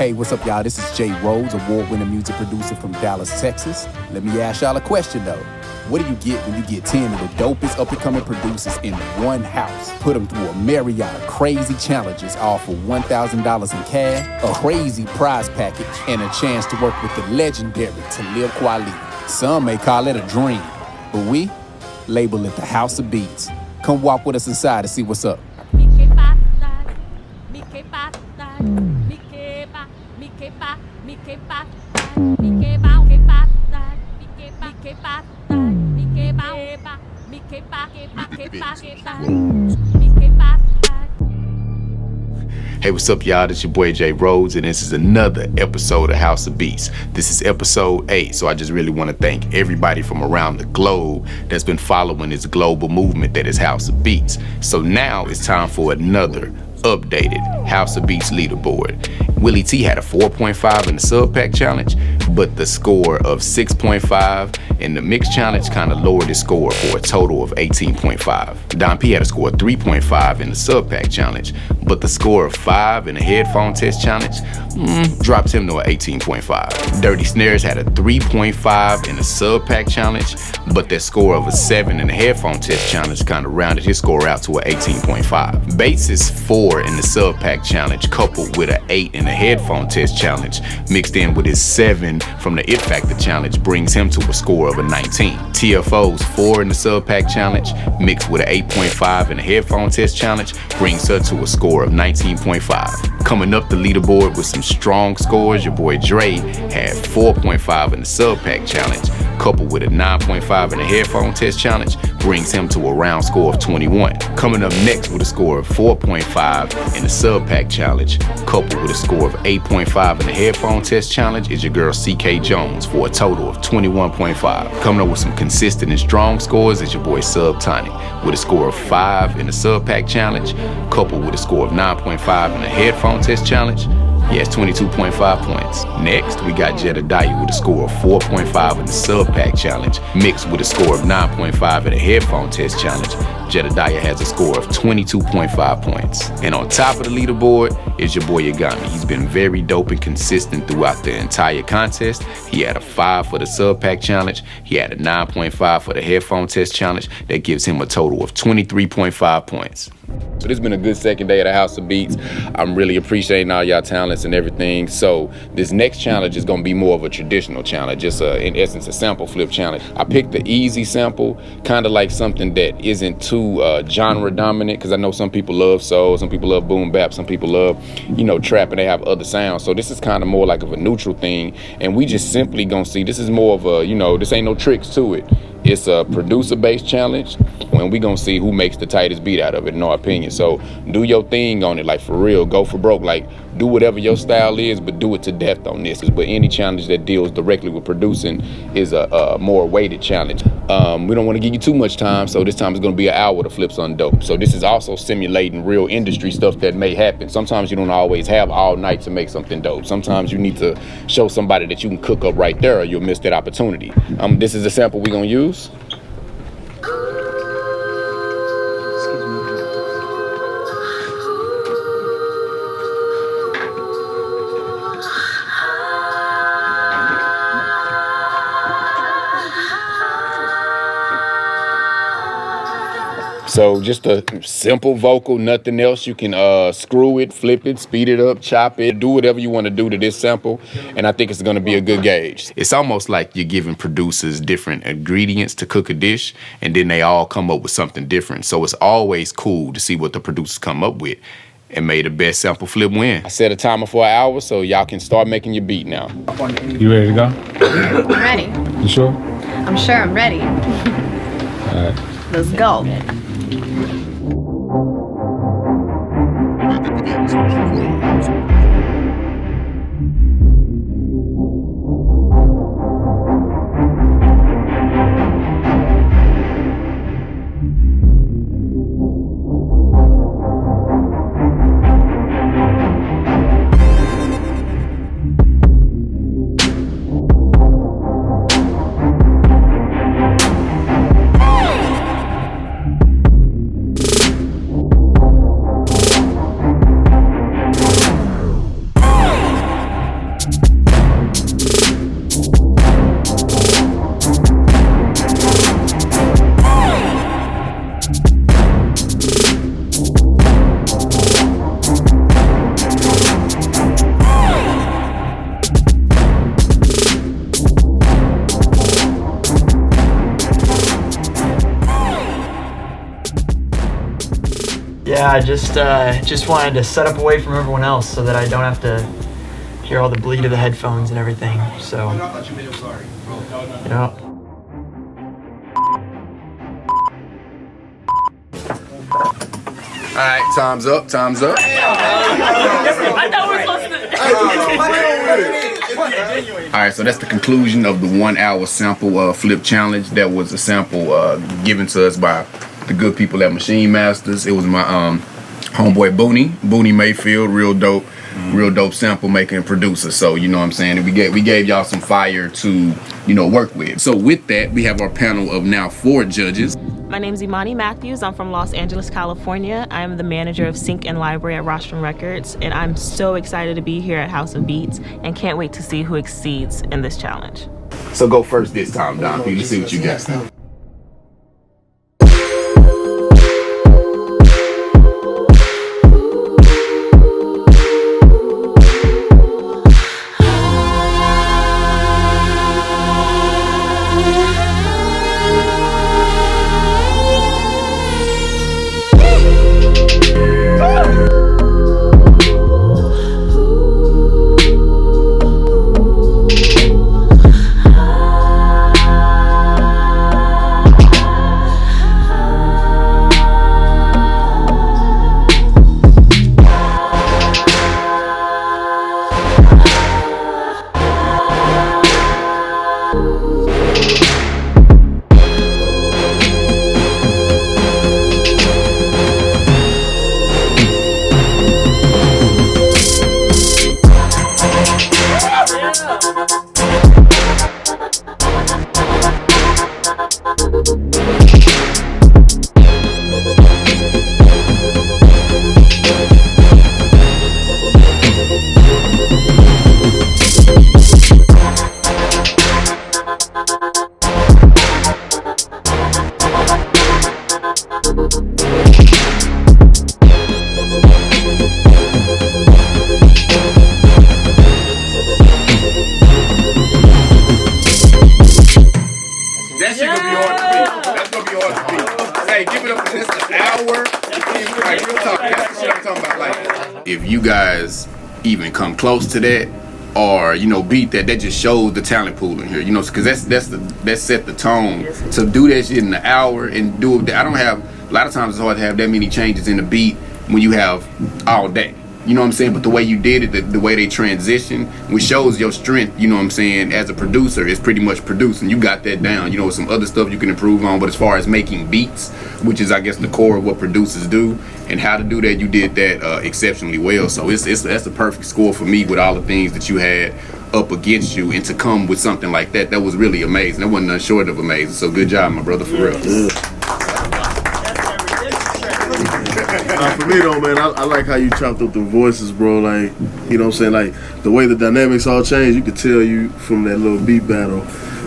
Hey, what's up, y'all? This is Jay Rhodes, award-winning music producer from Dallas, Texas. Let me ask y'all a question, though. What do you get when you get 10 of the dopest up-and-coming producers in one house? Put them through a myriad of crazy challenges, all for $1,000 in cash, a crazy prize package, and a chance to work with the legendary Talib Kweli. Some may call it a dream, but we label it the House of Beats. Come walk with us inside to see what's up. Hey, what's up, y'all? This your boy Jay Rhodes, and this is another episode of House of Beats. This is episode 8, so I just really want to thank everybody from around the globe that's been following this global movement that is House of Beats. So now it's time for another updated House of Beats leaderboard. Willie T had a 4.5 in the sub pack challenge, but the score of 6.5 in the mix challenge kind of lowered his score for a total of 18.5. Don P had a score of 3.5 in the sub pack challenge, but the score of 5 in the headphone test challenge dropped him to an 18.5. Dirty Snares had a 3.5 in the sub pack challenge, but their score of a 7 in the headphone test challenge kind of rounded his score out to an 18.5. Bates' 4 in the sub pack challenge, coupled with an 8 in the headphone test challenge, mixed in with his 7 from the It Factor challenge, brings him to a score of a 19. TFO's 4 in the sub pack challenge, mixed with an 8.5 in the headphone test challenge, brings her to a score of 19.5. Coming up the leaderboard with some strong scores, your boy Dre had 4.5 in the sub pack challenge, coupled with a 9.5 in the headphone test challenge, brings him to a round score of 21. Coming up next with a score of 4.5 in the sub pack challenge, coupled with a score of 8.5 in the headphone test challenge, is your girl CK Jones for a total of 21.5. Coming up with some consistent and strong scores is your boy Subtonic with a score of 5 in the sub pack challenge, coupled with a score of 9.5 in the headphone test challenge. He has 22.5 points. Next, we got Jedediah with a score of 4.5 in the sub pack challenge, mixed with a score of 9.5 in the headphone test challenge. Jedediah has a score of 22.5 points. And on top of the leaderboard is your boy Yagami. He's been very dope and consistent throughout the entire contest. He had a 5 for the sub pack challenge. He had a 9.5 for the headphone test challenge. That gives him a total of 23.5 points. So this has been a good second day at the House of Beats. I'm really appreciating all y'all talents and everything. So this next challenge is gonna be more of a traditional challenge, just in essence a sample flip challenge. I picked the easy sample, kind of like something that isn't too genre dominant, because I know some people love soul, some people love boom bap, some people love, trap, and they have other sounds. So this is kind of more like of a neutral thing, and we just simply gonna see, this is more of a, this ain't no tricks to it. It's a producer-based challenge, and we gonna see who makes the tightest beat out of it, in our opinion. So do your thing on it, like for real, go for broke. Like do whatever your style is, but do it to death on this. But any challenge that deals directly with producing is a more weighted challenge. We don't want to give you too much time, so this time is gonna be an hour to flip something dope. So this is also simulating real industry stuff that may happen. Sometimes you don't always have all night to make something dope. Sometimes you need to show somebody that you can cook up right there, or you'll miss that opportunity. This is the sample we're gonna use. So just a simple vocal, nothing else. You can screw it, flip it, speed it up, chop it, do whatever you want to do to this sample, and I think it's going to be a good gauge. It's almost like you're giving producers different ingredients to cook a dish, and then they all come up with something different. So it's always cool to see what the producers come up with, and may the best sample flip win. I set a timer for an hour, so y'all can start making your beat now. You ready to go? I'm ready. You sure? I'm sure I'm ready. All right. Let's go. Yeah, I just wanted to set up away from everyone else so that I don't have to hear all the bleed of the headphones and everything. So, yeah. All right, time's up. Time's up. I thought we were supposed to. All right, so that's the conclusion of the 1 hour sample flip challenge. That was a sample given to us by the good people at Maschine Masters. It was my homeboy Boonie Mayfield, real dope sample maker and producer. So you know what I'm saying. We gave y'all some fire to work with. So with that, we have our panel of now 4 judges. My name is Imani Matthews. I'm from Los Angeles, California. I'm the manager of Sync and Library at Rostrum Records, and I'm so excited to be here at House of Beats and can't wait to see who exceeds in this challenge. So go first this time, Don P. Let's see what you got. If you guys even come close to that or beat that just shows the talent pool in here, because that set the tone. To do that shit in an hour and do it, I don't have a lot of times. It's hard to have that many changes in the beat when you have all day. You know what I'm saying? But the way you did it, the way they transition, which shows your strength, you know what I'm saying, as a producer, is pretty much producing. You got that down. With some other stuff you can improve on, but as far as making beats, which is, I guess, the core of what producers do, and how to do that, you did that exceptionally well. So that's a perfect score for me with all the things that you had up against you, and to come with something like that was really amazing. That wasn't nothing short of amazing. So good job, my brother, for real. For me though, man, I like how you chopped up the voices, bro. Like, you know what I'm saying? Like, the way the dynamics all changed, you could tell you from that little beat battle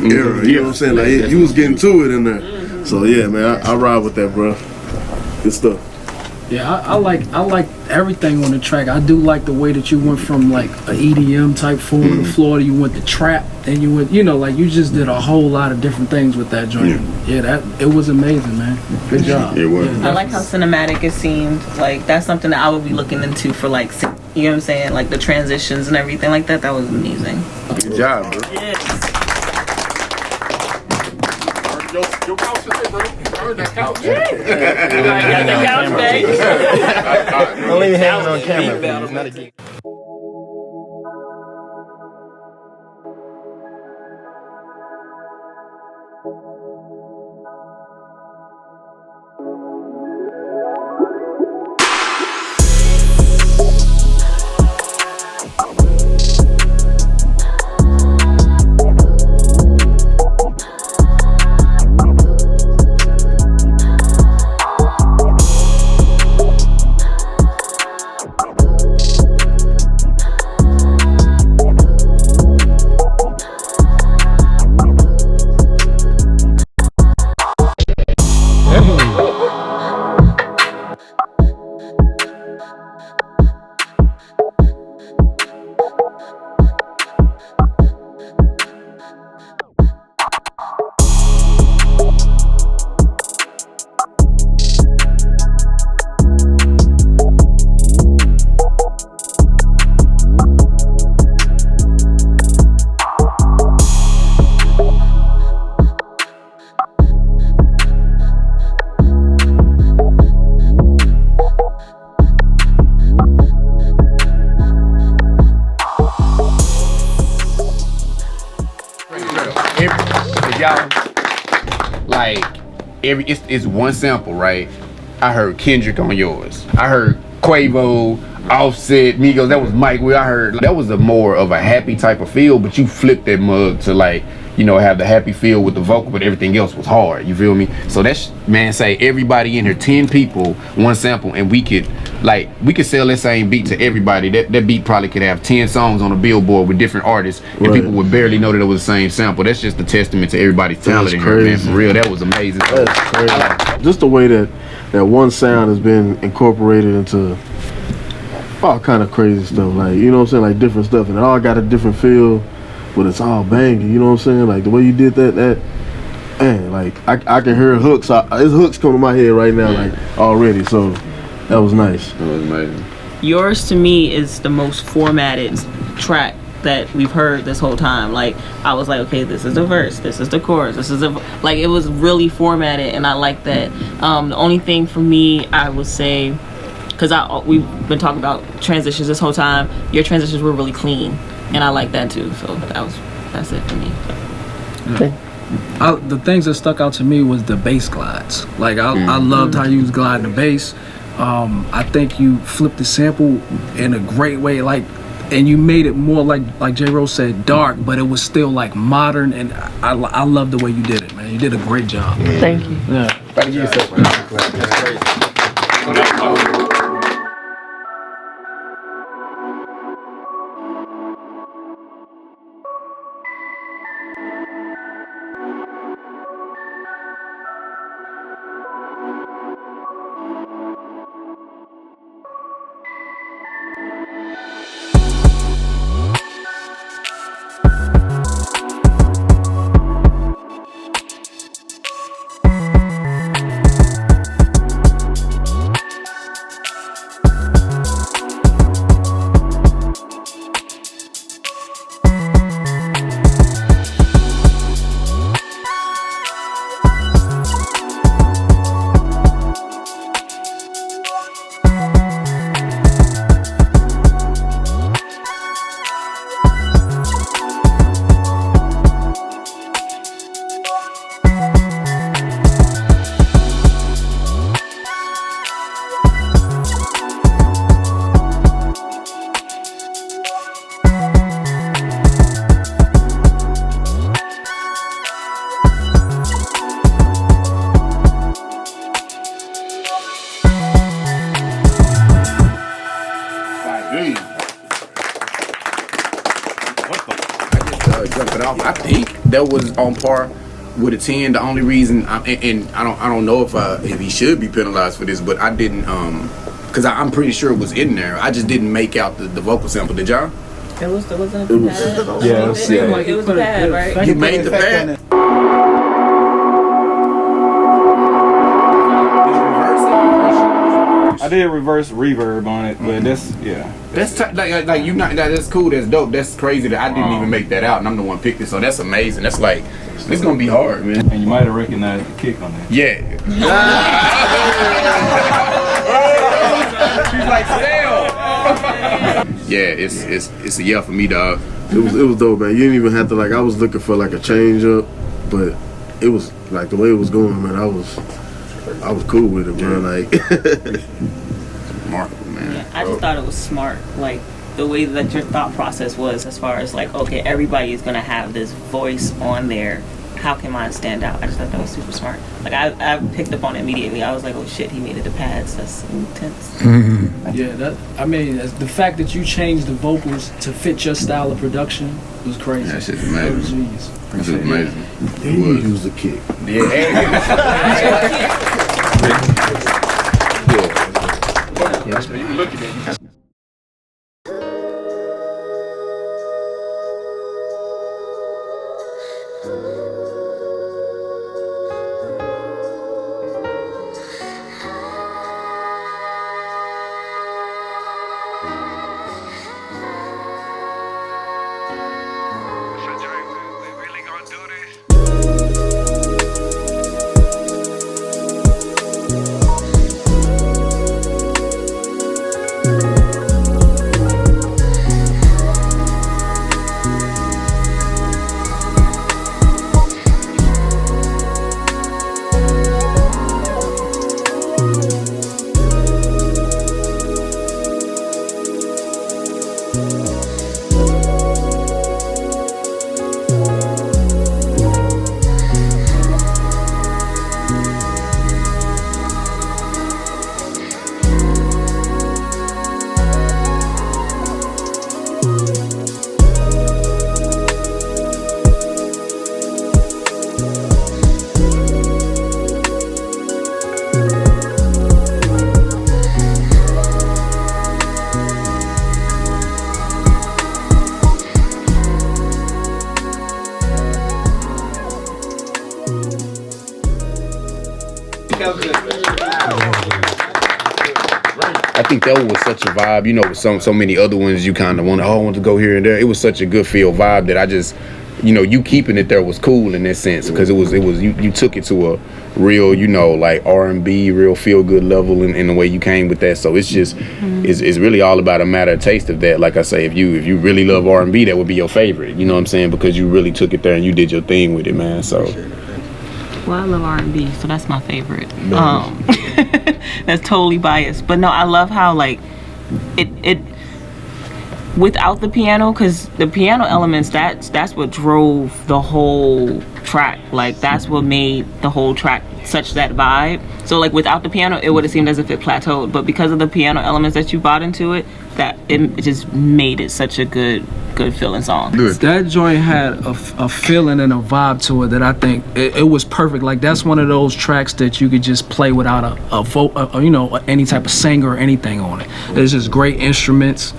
era. You know what I'm saying? Like, you was getting to it in there. So yeah, man, I ride with that, bro. Good stuff. Yeah, I like everything on the track. I do like the way that you went from like a EDM type form to Florida. You went to trap, and you went, like you just did a whole lot of different things with that joint. Yeah, it was amazing, man. Good job. It was. I like how cinematic it seemed. Like that's something that I would be looking into for like, you know what I'm saying, like the transitions and everything like that. That was amazing. Good job, bro. Yes. Your couch today, bro. Earn that couch. Don't leave hands on camera. It's not a geek. y'all, like it's one sample, right? I heard Kendrick on yours. I heard Quavo, Offset, Migos. That was Mike. I heard that was a more of a happy type of feel, but you flipped that mug to like, you know, have the happy feel with the vocal, but everything else was hard. You feel me? So that's, man, say everybody in here, 10 people, one sample, and we could sell that same beat to everybody. That beat probably could have 10 songs on a billboard with different artists, and people would barely know that it was the same sample. That's just a testament to everybody's talent in here, man. For real, that was amazing. That's crazy. Just the way that one sound has been incorporated into all kind of crazy stuff, like, you know what I'm saying, like different stuff, and it all got a different feel, but it's all banging, you know what I'm saying? Like the way you did that man, like I can hear hooks. There's hooks coming to my head right now, like already. So that was nice. That was amazing. Yours to me is the most formatted track that we've heard this whole time. Like I was like, okay, this is the verse, this is the chorus, this is like it was really formatted, and I like that. The only thing for me, I would say, because we've been talking about transitions this whole time, your transitions were really clean, and I like that too. So that's it for me. Okay. The things that stuck out to me was the bass glides. Like I loved how you was gliding the bass. I think you flipped the sample in a great way, like, and you made it more like J. Rose said, dark, but it was still like modern, and I love the way you did it, man. You did a great job. Thank you. Yeah. Thank you so much. That's crazy. I think that was on par with a 10. The only reason, I don't know if he should be penalized for this, but I didn't, because I'm pretty sure it was in there. I just didn't make out the vocal sample. Did y'all? It wasn't a pad. Yeah, It was a pad, right? You made the pad. I did reverse reverb on it, but that's Like you not that's cool. That's dope. That's crazy that I didn't even make that out, and I'm the one who picked it. So that's amazing. That's like, it's gonna be hard, man. And you might have recognized the kick on that. Yeah. She's like, sell. Yeah, it's a yeah for me, dog. It was dope, man. You didn't even have to, like, I was looking for like a change up, but it was like the way it was going, man. I was cool with it, man. Like, remarkable, man. Yeah, I just thought it was smart, like the way that your thought process was, as far as like, okay, everybody is gonna have this voice on there. How can mine stand out? I just thought that was super smart. Like I picked up on it immediately. I was like, oh shit, he made it the pads. That's intense. Yeah, the fact that you changed the vocals to fit your style of production was crazy. That shit's amazing. That shit's amazing. He used the kick. Yeah. I think that was such a vibe, you know, with so many other ones you kind of want to go here and there. It was such a good feel vibe that I just, you know, you keeping it there was cool in that sense, because it was you took it to a real, you know, like R&B, real feel good level in the way you came with that. So it's just it's really all about a matter of taste of that. Like I say, if you really love R&B, that would be your favorite. You know what I'm saying? Because you really took it there and you did your thing with it, man. So. Well, I love R&B, so that's my favorite. That's totally biased, but no, I love how like it without the piano, because the piano elements, that's what drove the whole track. Like that's what made the whole track such that vibe. So like without the piano, it would have seemed as if it plateaued, but because of the piano elements that you brought into it, that it just made it such a good feeling song. That joint had a feeling and a vibe to it that I think it was perfect. Like that's one of those tracks that you could just play without you know, any type of singer or anything on it. There's just great instruments.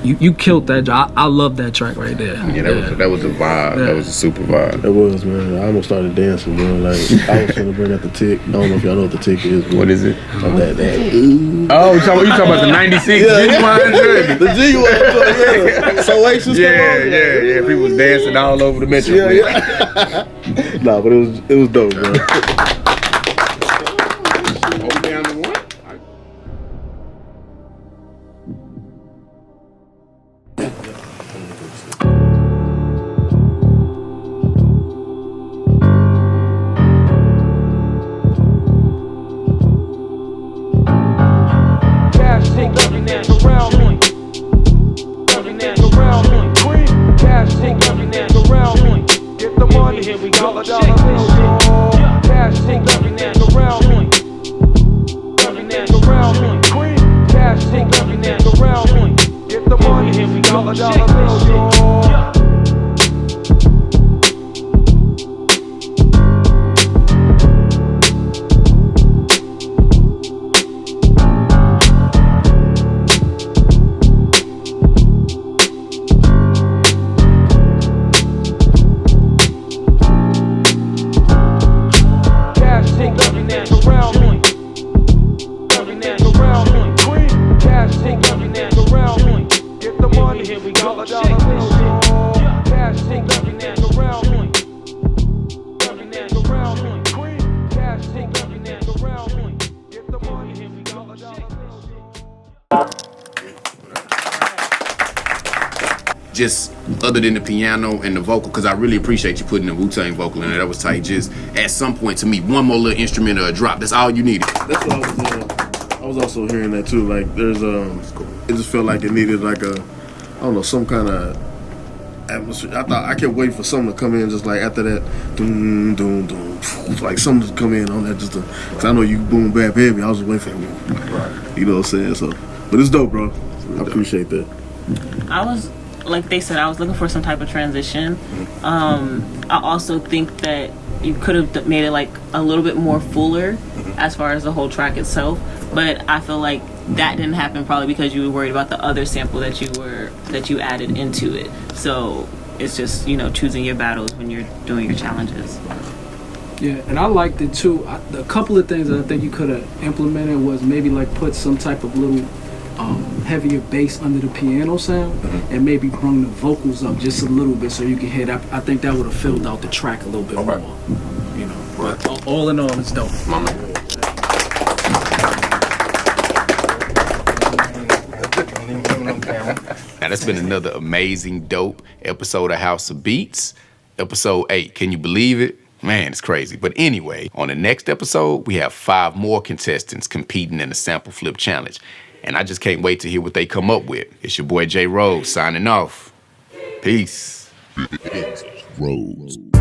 You killed that. I love that track right there. Yeah, that was a vibe. Yeah. That was a super vibe. That was, man. I almost started dancing, bro. Like I was trying to bring out the tick. I don't know if y'all know what the tick is. Bro. What is it? That. Oh, you talking about the '96 G100? The G100. Yeah. So anxious. Yeah. People was dancing all over the metro. Yeah. Nah, but it was dope, bro. Just other than the piano and the vocal, because I really appreciate you putting the Wu-Tang vocal in there. That was tight. Just at some point to me, one more little instrument or a drop. That's all you needed. That's what I was also hearing that too. Like there's it just felt like it needed like I don't know, some kind of atmosphere. I kept waiting for something to come in just like after that, doom doom doom, like something to come in on that just to, because I know you boom bap heavy. I was just waiting for it. Right. You know what I'm saying? So, but it's dope, bro. I appreciate that. I was, like they said, I was looking for some type of transition. I also think that you could have made it like a little bit more fuller as far as the whole track itself, but I feel like that didn't happen probably because you were worried about the other sample that you added into it. So it's just, you know, choosing your battles when you're doing your challenges. Yeah, and I liked it too. A couple of things that I think you could have implemented was maybe like put some type of little heavier bass under the piano sound, and maybe bring the vocals up just a little bit so you can hear that. I think that would have filled out the track a little bit more. You know, but all in all, it's dope. Now that's been another amazing, dope episode of House of Beats. Episode 8. Can you believe it? Man, it's crazy. But anyway, on the next episode, we have 5 more contestants competing in the sample flip challenge. and I just can't wait to hear what they come up with. It's your boy J Rhodes signing off. Peace. Rhodes.